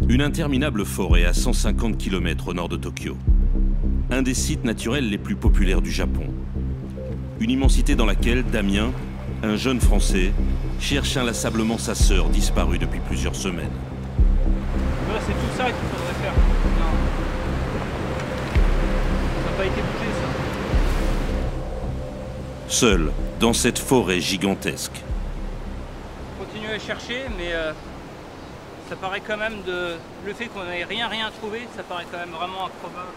Une interminable forêt à 150 km au nord de Tokyo. Un des sites naturels les plus populaires du Japon. Une immensité dans laquelle Damien, un jeune Français, cherche inlassablement sa sœur disparue depuis plusieurs semaines. C'est tout ça qu'il faudrait faire. Non. Ça n'a pas été bougé, ça. Seul, dans cette forêt gigantesque. Continuer à chercher, mais ça paraît quand même de... Le fait qu'on n'ait rien trouvé, ça paraît quand même vraiment improbable.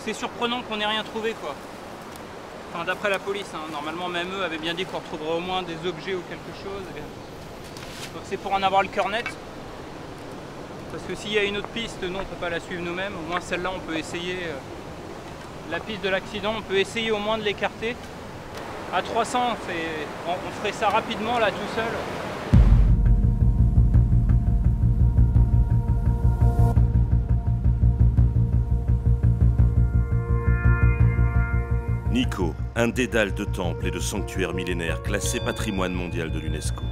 C'est surprenant qu'on n'ait rien trouvé, quoi. Enfin, d'après la police, hein. Normalement, même eux avaient bien dit qu'on retrouverait au moins des objets ou quelque chose. Donc c'est pour en avoir le cœur net. Parce que s'il y a une autre piste, nous on ne peut pas la suivre nous-mêmes. Au moins celle-là, on peut essayer. La piste de l'accident, on peut essayer au moins de l'écarter. À 300, on ferait ça rapidement là, tout seul. Nikko, un dédale de temples et de sanctuaires millénaires classé patrimoine mondial de l'UNESCO.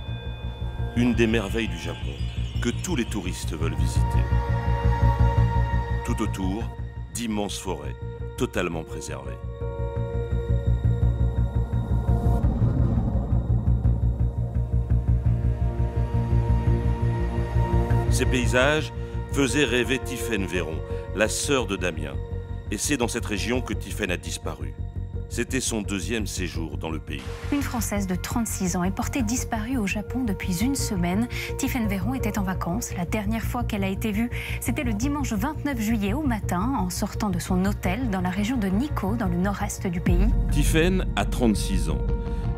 Une des merveilles du Japon que tous les touristes veulent visiter. Tout autour, d'immenses forêts, totalement préservées. Ces paysages faisaient rêver Tiffaine Véron, la sœur de Damien. Et c'est dans cette région que Tiffaine a disparu. C'était son deuxième séjour dans le pays. Une Française de 36 ans est portée disparue au Japon depuis une semaine. Tiffaine Véron était en vacances. La dernière fois qu'elle a été vue, c'était le dimanche 29 juillet au matin, en sortant de son hôtel dans la région de Nikko, dans le nord-est du pays. Tiffaine a 36 ans.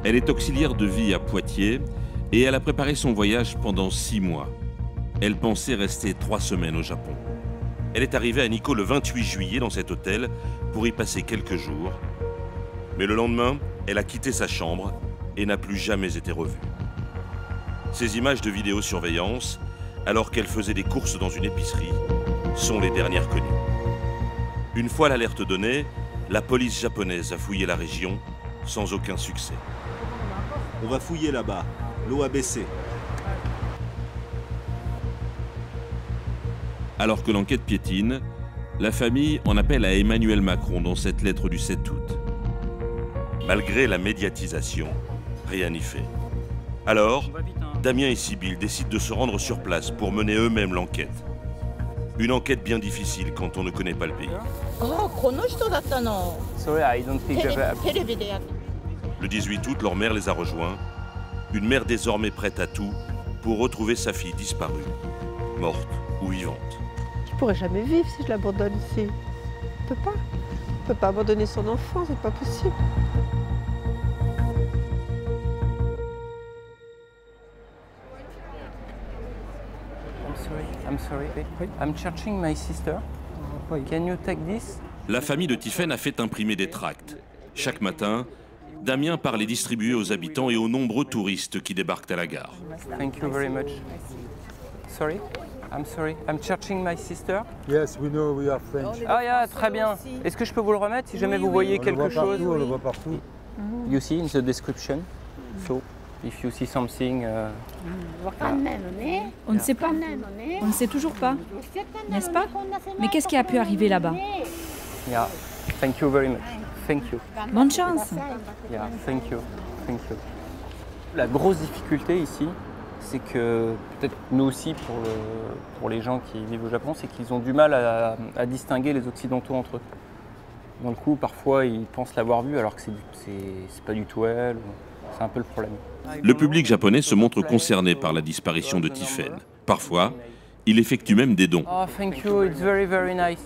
Elle est auxiliaire de vie à Poitiers et elle a préparé son voyage pendant 6 mois. Elle pensait rester 3 semaines au Japon. Elle est arrivée à Nikko le 28 juillet dans cet hôtel pour y passer quelques jours. Mais le lendemain, elle a quitté sa chambre et n'a plus jamais été revue. Ces images de vidéosurveillance, alors qu'elle faisait des courses dans une épicerie, sont les dernières connues. Une fois l'alerte donnée, la police japonaise a fouillé la région sans aucun succès. On va fouiller là-bas. L'eau a baissé. Alors que l'enquête piétine, la famille en appelle à Emmanuel Macron dans cette lettre du 7 août. Malgré la médiatisation, rien n'y fait. Alors, Damien et Sybille décident de se rendre sur place pour mener eux-mêmes l'enquête. Une enquête bien difficile quand on ne connaît pas le pays. Le 18 août, leur mère les a rejoints. Une mère désormais prête à tout pour retrouver sa fille disparue, morte ou vivante. Je pourrais jamais vivre si je l'abandonne ici. On peut pas. On peut pas abandonner son enfant, c'est pas possible. I'm sorry. I'm searching my sister. Can you take this? La famille de Tiffaine a fait imprimer des tracts. Chaque matin, Damien part les distribuer aux habitants et aux nombreux touristes qui débarquent à la gare. Thank you very much. Sorry? I'm sorry. I'm searching my sister. Yes, we know we are French. Ah, yeah, très bien. Est-ce que je peux vous le remettre si jamais vous voyez quelque chose? On le voit partout. You see in the description. So, if you see something. On ne sait pas. On ne sait toujours pas. N'est-ce pas? Mais qu'est-ce qui a pu arriver là-bas? Yeah. Thank you very much. Thank you. Bonne chance. Yeah. Thank you. Thank you. La grosse difficulté ici, c'est que peut-être nous aussi pour les gens qui vivent au Japon, c'est qu'ils ont du mal à distinguer les Occidentaux entre eux. Donc, du coup, parfois, ils pensent l'avoir vue alors que c'est pas du tout elle. C'est un peu le problème. Le public japonais se montre concerné par la disparition de Tiffaine. Parfois, il effectue même des dons. Oh, thank you, it's very, very nice.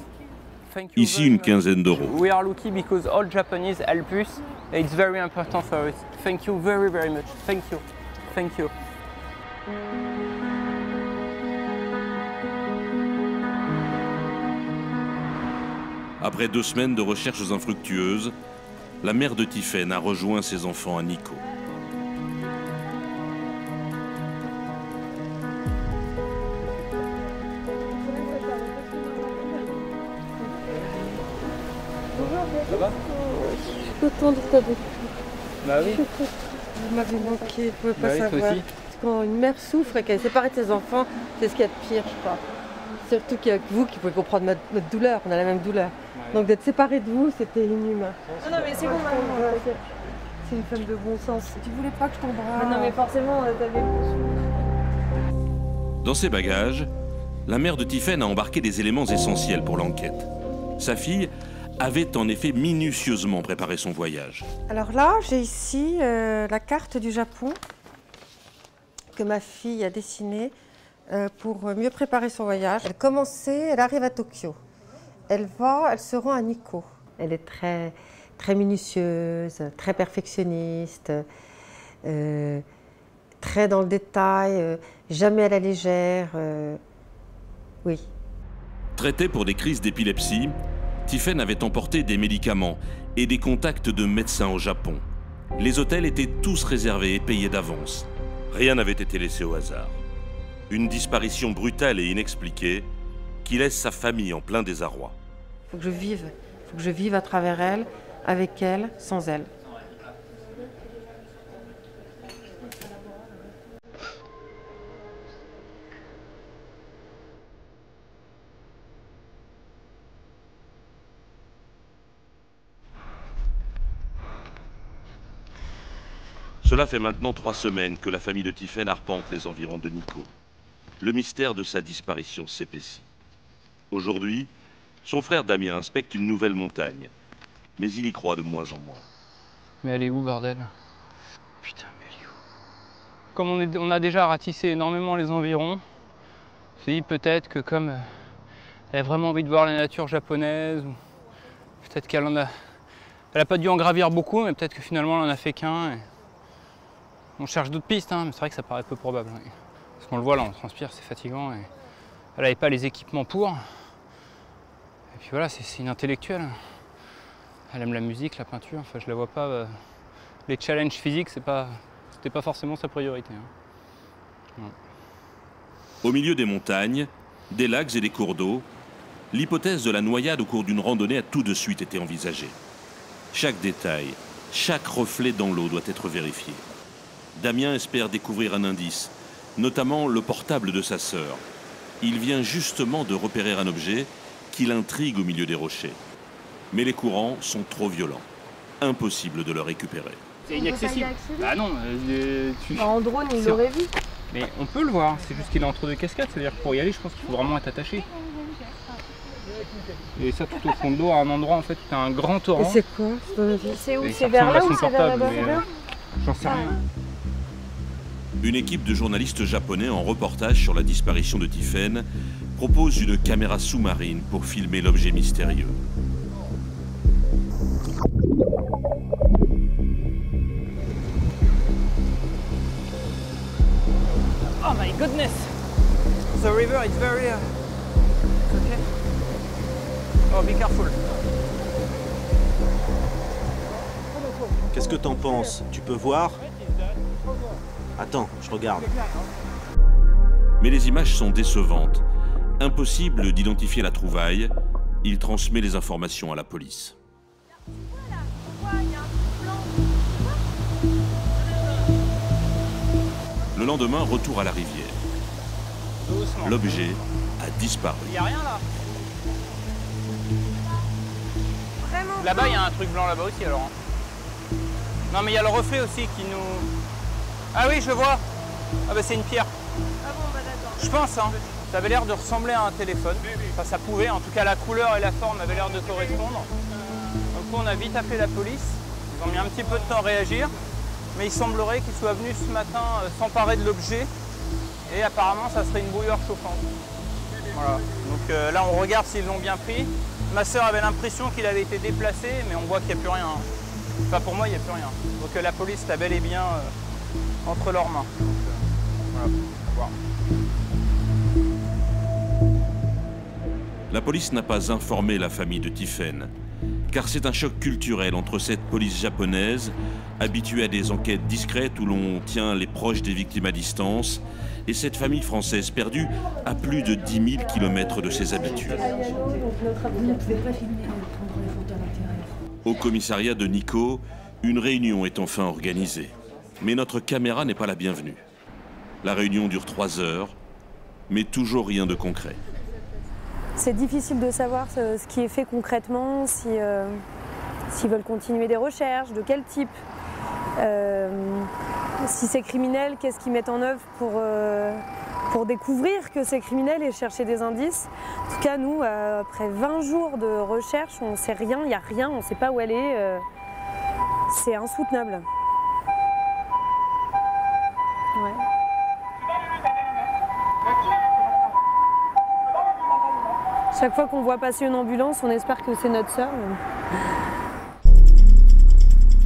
Thank you Ici, very une much. quinzaine d'euros. We are lucky because all Japanese help us. It's very important for us. Thank you very, very much. Thank you. Thank you. Après 2 semaines de recherches infructueuses, la mère de Tiffaine a rejoint ses enfants à Nikko. Ça va? Je suis contente de t'avoir. Bah oui. Vous m'avez manqué, vous pouvez pas Bah oui, toi savoir. aussi. Quand une mère souffre et qu'elle est séparée de ses enfants, c'est ce qu'il y a de pire, je crois. Surtout qu'il y a que vous qui pouvez comprendre notre douleur, on a la même douleur. Ouais. Donc d'être séparée de vous, c'était inhumain. Non, mais c'est bon, maman. C'est une femme de bon sens. Tu voulais pas que je t'embrasse. Non mais forcément, t'avais... Dans ses bagages, la mère de Tiphaine a embarqué des éléments essentiels pour l'enquête. Sa fille avait en effet minutieusement préparé son voyage. Alors là, j'ai ici la carte du Japon que ma fille a dessinée pour mieux préparer son voyage. Elle arrive à Tokyo. Elle se rend à Nikko. Elle est très minutieuse, très perfectionniste, très dans le détail, jamais à la légère. Oui. Traitée pour des crises d'épilepsie, Tiphaine avait emporté des médicaments et des contacts de médecins au Japon. Les hôtels étaient tous réservés et payés d'avance. Rien n'avait été laissé au hasard. Une disparition brutale et inexpliquée qui laisse sa famille en plein désarroi. Il faut que je vive à travers elle, avec elle, sans elle. Cela fait maintenant 3 semaines que la famille de Tiphaine arpente les environs de Nikko. Le mystère de sa disparition s'épaissit. Aujourd'hui, son frère Damien inspecte une nouvelle montagne. Mais il y croit de moins en moins. Mais elle est où, bordel? Putain, mais elle est où? Comme on a déjà ratissé énormément les environs, je me suis dit peut-être que comme elle a vraiment envie de voir la nature japonaise, ou peut-être qu'elle en a... Elle n'a pas dû en gravir beaucoup, mais peut-être que finalement elle en a fait qu'un. Et... On cherche d'autres pistes, hein, mais c'est vrai que ça paraît peu probable. Oui. Parce qu'on le voit là, on transpire, c'est fatigant. Et... Elle n'avait pas les équipements pour. Et puis voilà, c'est une intellectuelle. Elle aime la musique, la peinture, enfin je la vois pas. Les challenges physiques, c'était pas forcément sa priorité. Hein. Ouais. Au milieu des montagnes, des lacs et des cours d'eau, l'hypothèse de la noyade au cours d'une randonnée a tout de suite été envisagée. Chaque détail, chaque reflet dans l'eau doit être vérifié. Damien espère découvrir un indice, notamment le portable de sa sœur. Il vient justement de repérer un objet qui l'intrigue au milieu des rochers. Mais les courants sont trop violents. Impossible de le récupérer. C'est inaccessible. Bah non, En drone, il l'aurait vu. Mais on peut le voir, c'est juste qu'il est entre deux cascades, c'est-à-dire que pour y aller, je pense qu'il faut vraiment être attaché. Et ça tout au fond de l'eau, à un endroit en fait où tu as un grand torrent. Et c'est quoi? C'est où? Et C'est ça vers ressemble à là ou son c'est vers portable, là-bas? mais, j'en sais rien. Une équipe de journalistes japonais en reportage sur la disparition de Tiphaine propose une caméra sous-marine pour filmer l'objet mystérieux. Oh my goodness! The river is very... okay. Oh, be careful. Qu'est-ce que t'en penses? Tu peux voir? Attends, je regarde. Mais les images sont décevantes. Impossible d'identifier la trouvaille. Il transmet les informations à la police. Le lendemain, retour à la rivière. Doucement. L'objet a disparu. Il n'y a rien là. Là-bas, il y a un truc blanc là-bas aussi alors. Non mais il y a le reflet aussi qui nous... Ah oui, je vois. Ah bah c'est une pierre. Ah bon, bah d'accord. Je pense, hein. Ça avait l'air de ressembler à un téléphone. Enfin, ça pouvait, en tout cas la couleur et la forme avaient l'air de correspondre. Donc on a vite appelé la police. Ils ont mis un petit peu de temps à réagir. Mais il semblerait qu'ils soient venus ce matin s'emparer de l'objet. Et apparemment, ça serait une bouilloire chauffante. Voilà. Donc là, on regarde s'ils l'ont bien pris. Ma sœur avait l'impression qu'il avait été déplacé, mais on voit qu'il n'y a plus rien. Enfin, pour moi, il n'y a plus rien. Donc la police l'a bel et bien entre leurs mains. Voilà. Voilà. La police n'a pas informé la famille de Tiphaine, car c'est un choc culturel entre cette police japonaise, habituée à des enquêtes discrètes où l'on tient les proches des victimes à distance, et cette famille française perdue à plus de 10 000 km de ses habitudes. Au commissariat de Nikko, Une réunion est enfin organisée. Mais notre caméra n'est pas la bienvenue. La réunion dure 3 heures, mais toujours rien de concret. C'est difficile de savoir ce qui est fait concrètement, s'ils veulent continuer des recherches, de quel type. Si c'est criminel, qu'est-ce qu'ils mettent en œuvre pour découvrir que c'est criminel et chercher des indices. En tout cas, nous, après 20 jours de recherche, on ne sait rien, il n'y a rien, on ne sait pas où elle est. C'est insoutenable. Ouais. Chaque fois qu'on voit passer une ambulance, on espère que c'est notre sœur.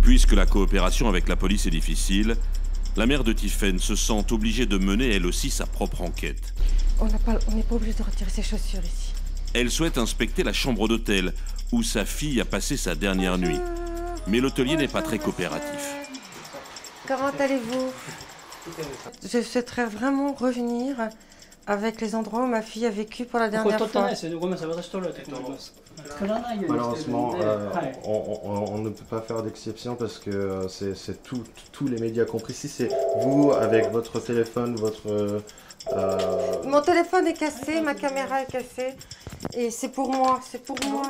Puisque la coopération avec la police est difficile, la mère de Tiphaine se sent obligée de mener elle aussi sa propre enquête. On n'est pas obligé de retirer ses chaussures ici. Elle souhaite inspecter la chambre d'hôtel où sa fille a passé sa dernière nuit. Mais l'hôtelier n'est pas très coopératif. Comment allez-vous? Je souhaiterais vraiment revenir avec les endroits où ma fille a vécu pour la dernière fois. Malheureusement, on ne peut pas faire d'exception parce que c'est tous les médias compris. Si c'est vous avec votre téléphone, votre... Mon téléphone est cassé, ma caméra est cassée. Et c'est pour moi, c'est pour moi.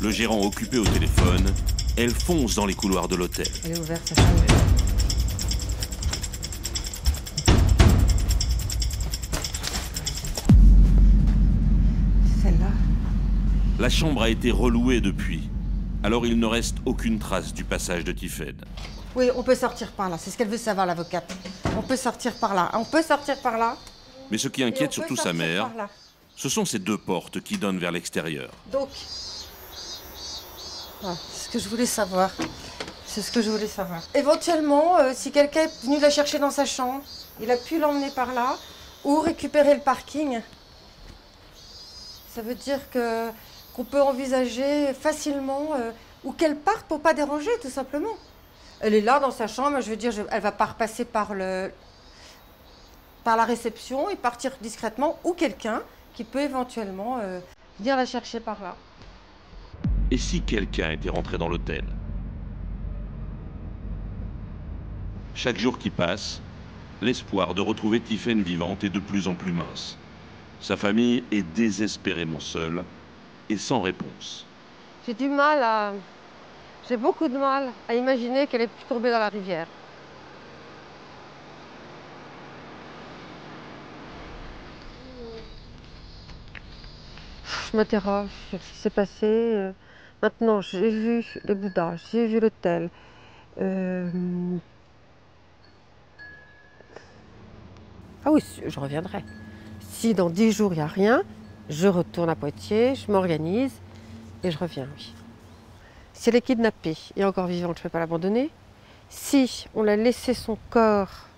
Le gérant occupé au téléphone, elle fonce dans les couloirs de l'hôtel. Elle est ouverte, sa chambre. Celle-là. La chambre a été relouée depuis. Alors il ne reste aucune trace du passage de Tiphaine. Oui, on peut sortir par là. C'est ce qu'elle veut savoir, l'avocate. On peut sortir par là. On peut sortir par là. Mais ce qui inquiète surtout sa mère, ce sont ces 2 portes qui donnent vers l'extérieur. Donc, voilà, c'est ce que je voulais savoir. C'est ce que je voulais savoir. Éventuellement, si quelqu'un est venu la chercher dans sa chambre, il a pu l'emmener par là ou récupérer le parking. Ça veut dire qu'on peut envisager facilement ou qu'elle parte pour pas déranger, tout simplement. Elle est là dans sa chambre, je veux dire, elle va pas repasser par la réception et partir discrètement, ou quelqu'un qui peut éventuellement venir la chercher par là. Et si quelqu'un était rentré dans l'hôtel? Chaque jour qui passe, l'espoir de retrouver Tiphaine vivante est de plus en plus mince. Sa famille est désespérément seule et sans réponse. J'ai beaucoup de mal à imaginer qu'elle ait pu tomber dans la rivière. Je m'interroge sur ce qui s'est passé. Maintenant, j'ai vu le Bouddha, j'ai vu l'hôtel. Ah oui, je reviendrai. Si dans 10 jours, il n'y a rien, je retourne à Poitiers, je m'organise et je reviens, oui. Si elle est kidnappée et encore vivante, je ne peux pas l'abandonner. Si on l'a laissé son corps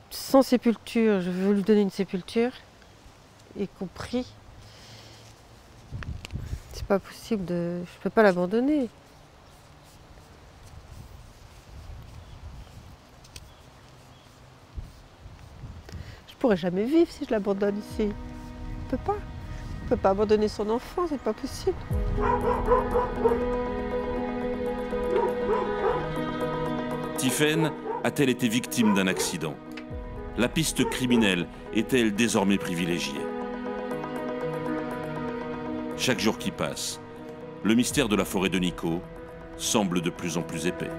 sans sépulture, je veux lui donner une sépulture, y compris. C'est pas possible de... Je peux pas l'abandonner. Je pourrais jamais vivre si je l'abandonne ici. Je peux pas. On peut pas abandonner son enfant, c'est pas possible. Tiphaine a-t-elle été victime d'un accident? La piste criminelle est-elle désormais privilégiée? Chaque jour qui passe, le mystère de la forêt de Nico semble de plus en plus épais.